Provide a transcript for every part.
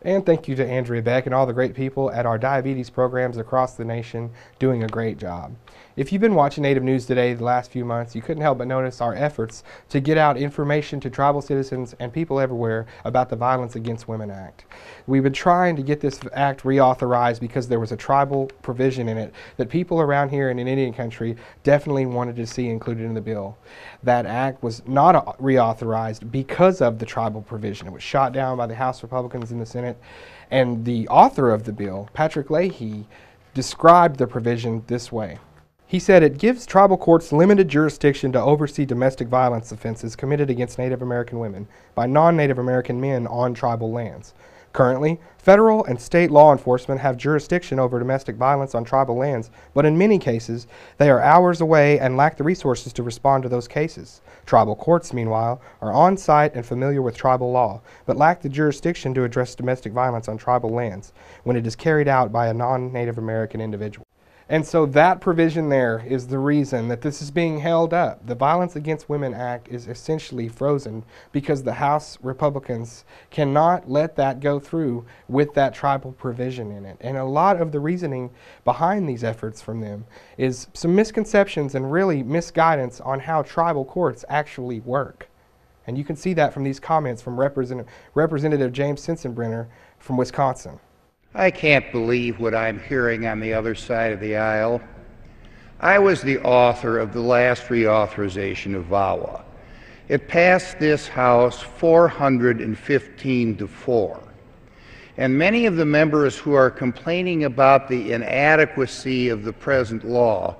And thank you to Andrea Beck and all the great people at our diabetes programs across the nation doing a great job. If you've been watching Native News Today the last few months, you couldn't help but notice our efforts to get out information to tribal citizens and people everywhere about the Violence Against Women Act. We've been trying to get this act reauthorized because there was a tribal provision in it that people around here and in Indian country definitely wanted to see included in the bill. That act was not reauthorized because of the tribal provision. It was shot down by the House Republicans in the Senate, and the author of the bill, Patrick Leahy, described the provision this way. He said it gives tribal courts limited jurisdiction to oversee domestic violence offenses committed against Native American women by non-Native American men on tribal lands. Currently, federal and state law enforcement have jurisdiction over domestic violence on tribal lands, but in many cases, they are hours away and lack the resources to respond to those cases. Tribal courts, meanwhile, are on site and familiar with tribal law, but lack the jurisdiction to address domestic violence on tribal lands when it is carried out by a non-Native American individual. And so that provision there is the reason that this is being held up. The Violence Against Women Act is essentially frozen because the House Republicans cannot let that go through with that tribal provision in it. And a lot of the reasoning behind these efforts from them is some misconceptions and really misguidance on how tribal courts actually work. And you can see that from these comments from Representative James Sensenbrenner from Wisconsin. I can't believe what I'm hearing on the other side of the aisle. I was the author of the last reauthorization of VAWA. It passed this House 415 to 4. And many of the members who are complaining about the inadequacy of the present law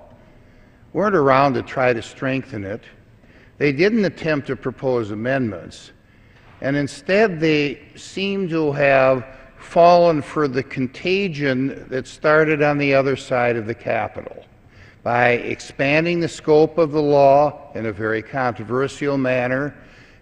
weren't around to try to strengthen it. They didn't attempt to propose amendments. And instead they seem to have fallen for the contagion that started on the other side of the Capitol by expanding the scope of the law in a very controversial manner,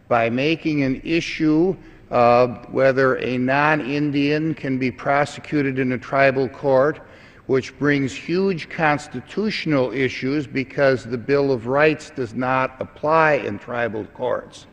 by making an issue of whether a non-Indian can be prosecuted in a tribal court, which brings huge constitutional issues because the Bill of Rights does not apply in tribal courts.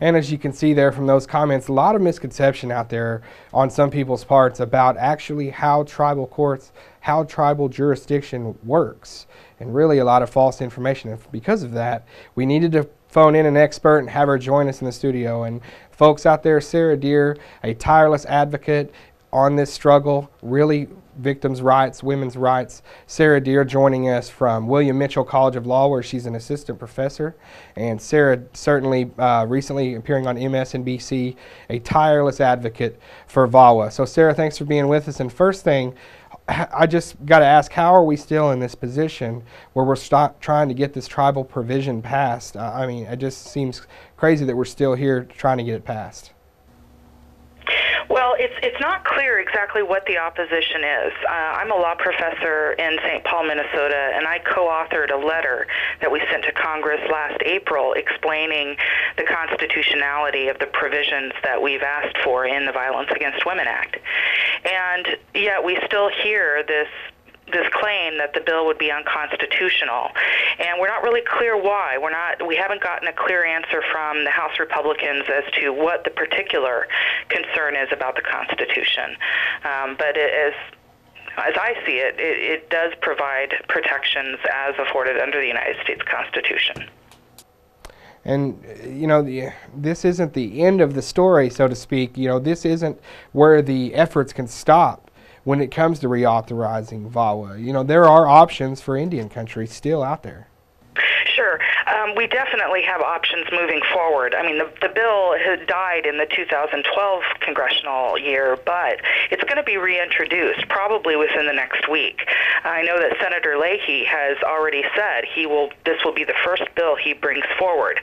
And as you can see there from those comments, a lot of misconception out there on some people's parts about actually how tribal courts, how tribal jurisdiction works, and really a lot of false information. And because of that, we needed to phone in an expert and have her join us in the studio. And folks out there, Sarah Deer, a tireless advocate on this struggle, really victims' rights, women's rights. Sarah Deer joining us from William Mitchell College of Law, where she's an assistant professor. And Sarah certainly recently appearing on MSNBC, a tireless advocate for VAWA. So Sarah, thanks for being with us. And first thing, I just got to ask, how are we still in this position where we're trying to get this tribal provision passed? I mean, it just seems crazy that we're still here trying to get it passed. Well, it's not clear exactly what the opposition is. I'm a law professor in St. Paul, Minnesota, and I co-authored a letter that we sent to Congress last April explaining the constitutionality of the provisions that we've asked for in the Violence Against Women Act. And yet we still hear this claim that the bill would be unconstitutional, and we're not really clear why. We haven't gotten a clear answer from the House Republicans as to what the particular concern is about the Constitution. But as I see it, it does provide protections as afforded under the United States Constitution. And, you know, this isn't the end of the story, so to speak. You know, this isn't where the efforts can stop when it comes to reauthorizing VAWA. You know, there are options for Indian country still out there. Sure. We definitely have options moving forward. I mean, the bill had died in the 2012 congressional year, but it's going to be reintroduced probably within the next week. I know that Senator Leahy has already said this will be the first bill he brings forward.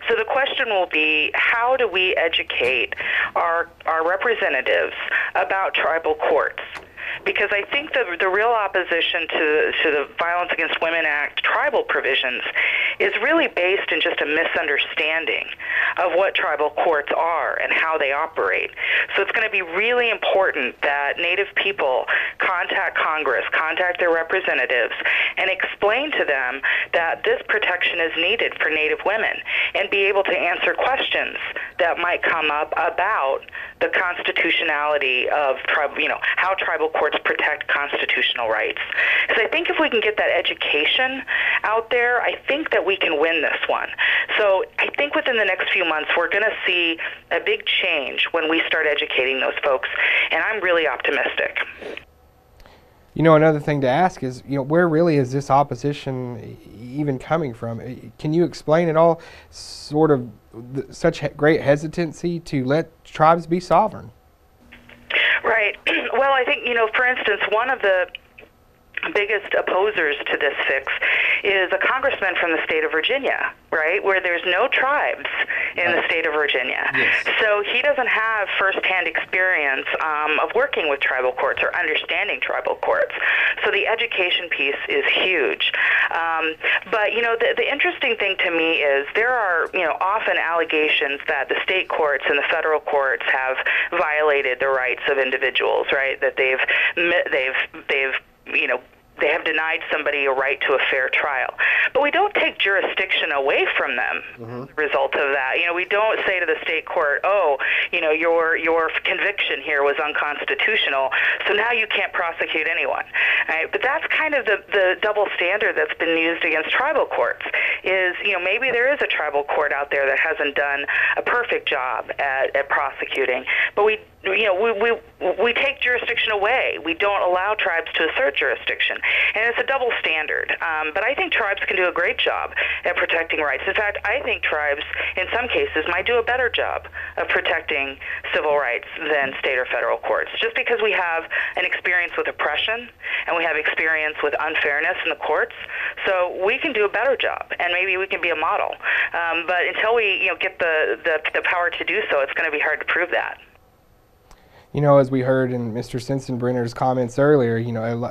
So the question will be, how do we educate our representatives about tribal courts? Because I think the real opposition to the Violence Against Women Act tribal provisions is really based in just a misunderstanding of what tribal courts are and how they operate. So it's going to be really important that Native people contact Congress, contact their representatives, and explain to them that this protection is needed for Native women, and be able to answer questions that might come up about the constitutionality of how tribal courts protect constitutional rights. Because I think if we can get that education out there, I think that we can win this one. So I think within the next few months, we're going to see a big change when we start educating those folks, and I'm really optimistic. You know, another thing to ask is, where really is this opposition even coming from? Can you explain at all sort of such great hesitancy to let tribes be sovereign? Right. Well, I think, for instance, one of the biggest opposers to this fix is a congressman from the state of Virginia, right, where there's no tribes in the state of Virginia. Yes. So he doesn't have firsthand experience of working with tribal courts or understanding tribal courts. So the education piece is huge. But, the interesting thing to me is there are, often allegations that the state courts and the federal courts have violated the rights of individuals, right, that they've they have denied somebody a right to a fair trial. But we don't take jurisdiction away from them as a result of that. We don't say to the state court, your conviction here was unconstitutional, so now you can't prosecute anyone. Right? But that's kind of the double standard that's been used against tribal courts is, maybe there is a tribal court out there that hasn't done a perfect job at prosecuting, but we take jurisdiction away. We don't allow tribes to assert jurisdiction. And it's a double standard. But I think tribes can do a great job at protecting rights. In fact, I think tribes, in some cases, might do a better job of protecting civil rights than state or federal courts, just because we have an experience with oppression and we have experience with unfairness in the courts. So we can do a better job, and maybe we can be a model. But until we get the power to do so, it's going to be hard to prove that. As we heard in Mr. Sensenbrenner's comments earlier,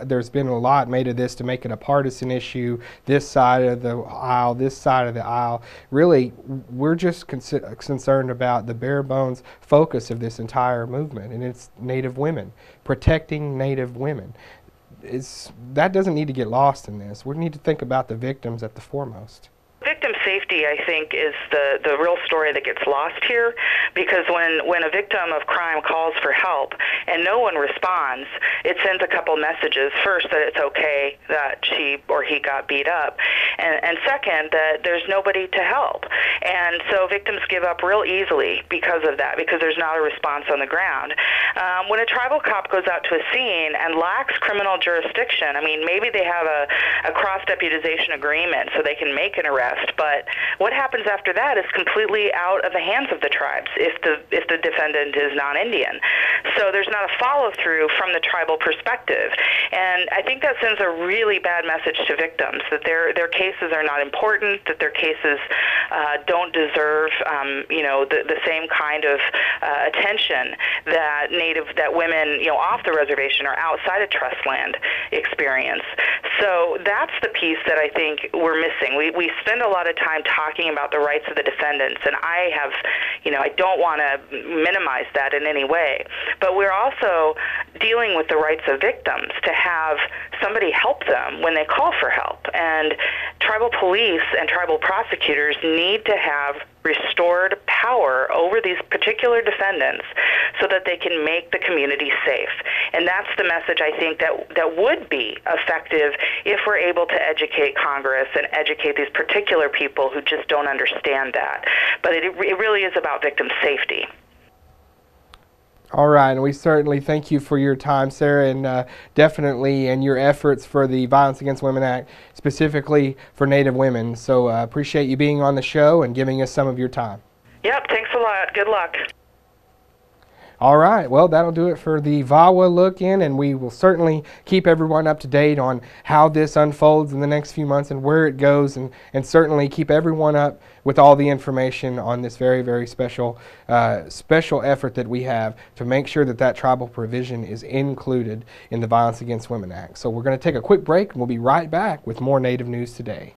there's been a lot made of this to make it a partisan issue, this side of the aisle, this side of the aisle. Really, we're just concerned about the bare bones focus of this entire movement, and it's Native women, protecting Native women. That doesn't need to get lost in this. We need to think about the victims at the foremost. Victim safety, I think, is the real story that gets lost here, because when a victim of crime calls for help and no one responds, it sends a couple messages. First, that it's okay that she or he got beat up, and second, that there's nobody to help. And so victims give up real easily because of that, because there's not a response on the ground. When a tribal cop goes out to a scene and lacks criminal jurisdiction, maybe they have a cross-deputization agreement so they can make an arrest, but what happens after that is completely out of the hands of the tribes if the defendant is non-Indian. So there's not a follow-through from the tribal perspective, and I think that sends a really bad message to victims that their cases are not important, that their cases don't deserve the same kind of attention that women off the reservation or outside of trust land experience. So that's the piece that I think we're missing. We spend a lot of time talking about the rights of the defendants, and I don't want to minimize that in any way, but we're also dealing with the rights of victims to have somebody help them when they call for help. And tribal police and tribal prosecutors need to have restored power over these particular defendants so that they can make the community safe. And that's the message I think that would be effective if we're able to educate Congress and educate these particular people who just don't understand that. But it really is about victim safety. All right, and we certainly thank you for your time, Sarah, and definitely in your efforts for the Violence Against Women Act, specifically for Native women. So appreciate you being on the show and giving us some of your time. Yep, thanks a lot. Good luck. All right, well, that'll do it for the VAWA look-in, and we will certainly keep everyone up to date on how this unfolds in the next few months and where it goes, and certainly keep everyone up with all the information on this very, very special effort that we have to make sure that tribal provision is included in the Violence Against Women Act. So we're going to take a quick break, and we'll be right back with more Native News Today.